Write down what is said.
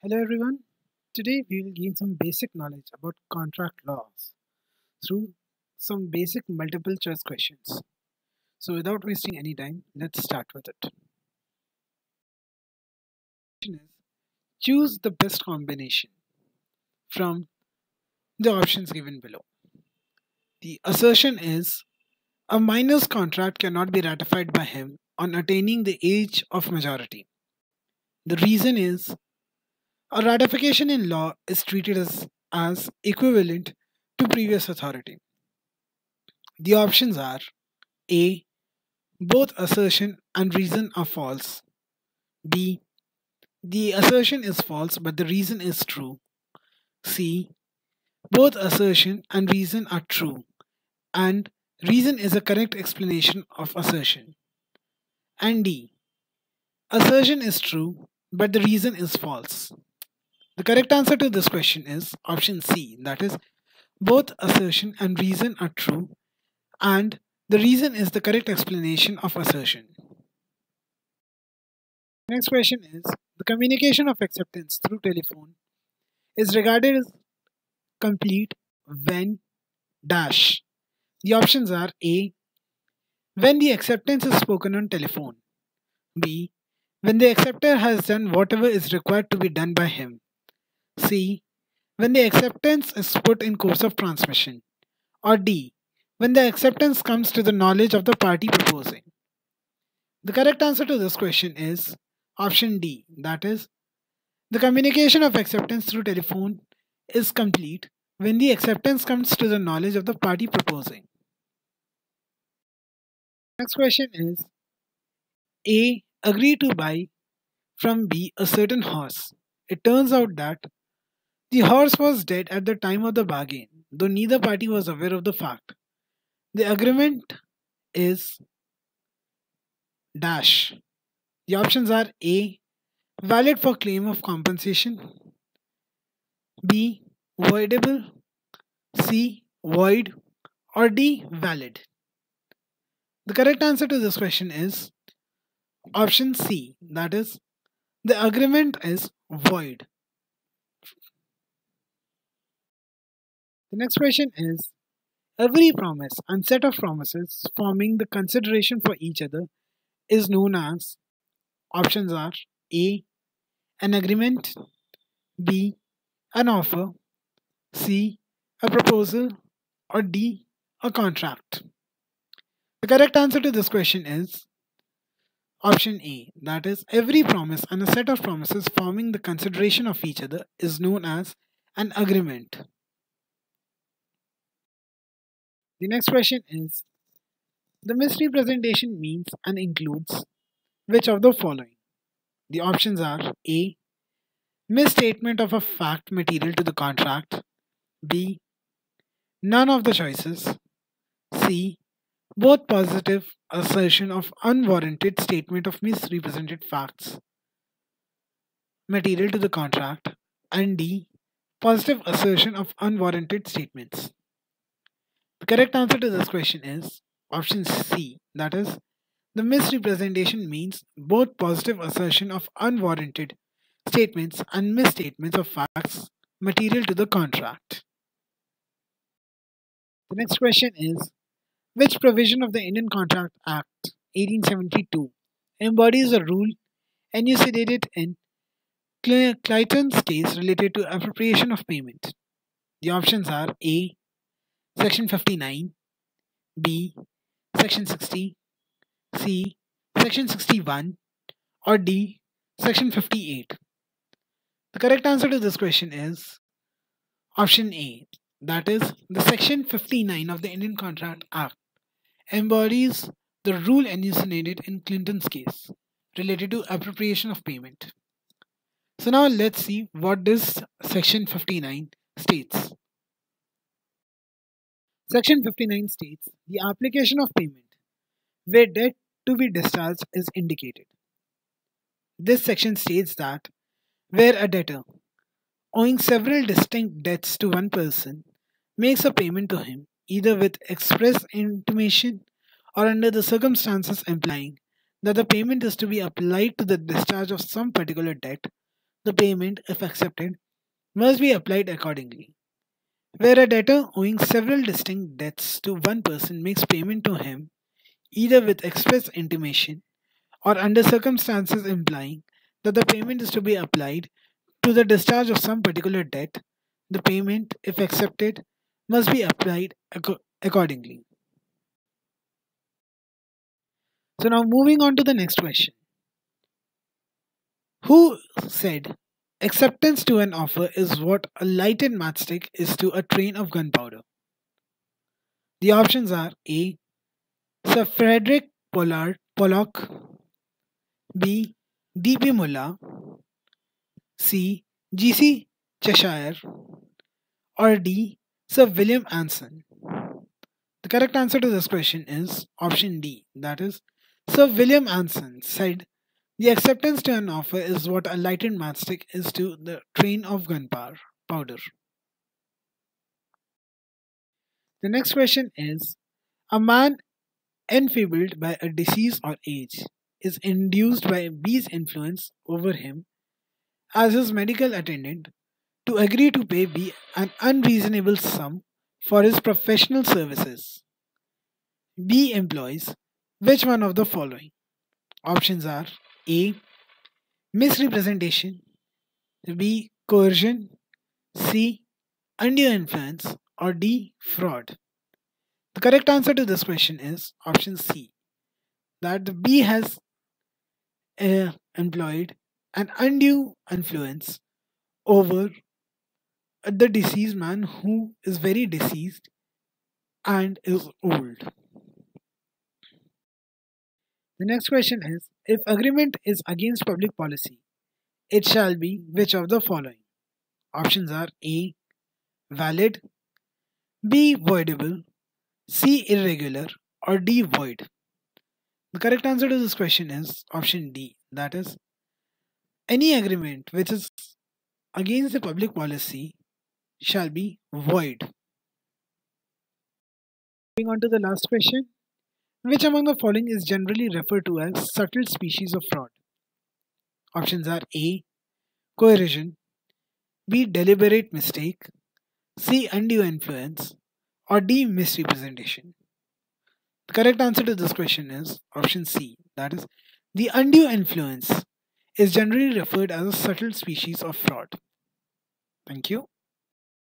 Hello everyone. Today we will gain some basic knowledge about contract laws through some basic multiple choice questions. So without wasting any time, let's start with it. Question is, choose the best combination from the options given below. The assertion is a minor's contract cannot be ratified by him on attaining the age of majority. The reason is a ratification in law is treated as equivalent to previous authority. The options are A. Both assertion and reason are false. B. The assertion is false but the reason is true. C. Both assertion and reason are true and reason is a correct explanation of assertion. And D. Assertion is true but the reason is false. The correct answer to this question is option C, that is, both assertion and reason are true and the reason is the correct explanation of assertion. Next question is, the communication of acceptance through telephone is regarded as complete when dash. The options are A. When the acceptance is spoken on telephone. B. When the acceptor has done whatever is required to be done by him. C. When the acceptance is put in course of transmission. Or D. When the acceptance comes to the knowledge of the party proposing. The correct answer to this question is option D, that is, the communication of acceptance through telephone is complete when the acceptance comes to the knowledge of the party proposing. Next question is, A agreed to buy from B a certain horse. It turns out that the horse was dead at the time of the bargain, though neither party was aware of the fact. The agreement is dash. The options are A. Valid for claim of compensation. B. Voidable. C. Void. Or D. Valid. The correct answer to this question is option C, that is, the agreement is void. The next question is, every promise and set of promises forming the consideration for each other is known as, options are A. An agreement. B. An offer. C. A proposal. Or D. A contract. The correct answer to this question is option A, that is, every promise and a set of promises forming the consideration of each other is known as an agreement. The next question is, the misrepresentation means and includes which of the following? The options are A. Misstatement of a fact material to the contract. B. None of the choices. C. Both positive assertion of unwarranted statement of misrepresented facts material to the contract. And D. Positive assertion of unwarranted statements. The correct answer to this question is option C, that is, the misrepresentation means both positive assertion of unwarranted statements and misstatements of facts material to the contract. The next question is, which provision of the Indian Contract Act 1872 embodies a rule enunciated in Clayton's case related to appropriation of payment? The options are A. Section 59, B. Section 60, C. Section 61, or D. Section 58. The correct answer to this question is option A, that is, the Section 59 of the Indian Contract Act embodies the rule enunciated in Clinton's case related to appropriation of payment. So now let's see what this Section 59 states. Section 59 states the application of payment where debt to be discharged is indicated. This section states that where a debtor, owing several distinct debts to one person, makes a payment to him either with express intimation or under the circumstances implying that the payment is to be applied to the discharge of some particular debt, The payment, if accepted, must be applied accordingly. Where a debtor owing several distinct debts to one person makes payment to him, either with express intimation or under circumstances implying that the payment is to be applied to the discharge of some particular debt, the payment, if accepted, must be applied accordingly. So now moving on to the next question. Who said acceptance to an offer is what a lighted matchstick is to a train of gunpowder? The options are A. Sir Fredrick Pollock B. D.P. Mulla C. G.C. Cheshire or D. Sir William Anson. The correct answer to this question is option D. That is, Sir William Anson said the acceptance to an offer is what a lighted matchstick is to the train of gunpowder. The next question is a man enfeebled by a disease or age is induced by B's influence over him as his medical attendant to agree to pay B an unreasonable sum for his professional services. B employs which one of the following? Options are A. Misrepresentation, B. Coercion, C. Undue influence, or D. Fraud. The correct answer to this question is option C. That the B has employed an undue influence over the deceased man who is very deceased and is old. The next question is if agreement is against public policy, it shall be which of the following? Options are A. Valid, B. Voidable, C. Irregular, or D. Void. The correct answer to this question is option D. That is, any agreement which is against the public policy shall be void. Moving on to the last question. Which among the following is generally referred to as subtle species of fraud? Options are A. Coercion, B. Deliberate mistake, C. Undue influence, or D. Misrepresentation. The correct answer to this question is option C. That is, the undue influence is generally referred as a subtle species of fraud. Thank you.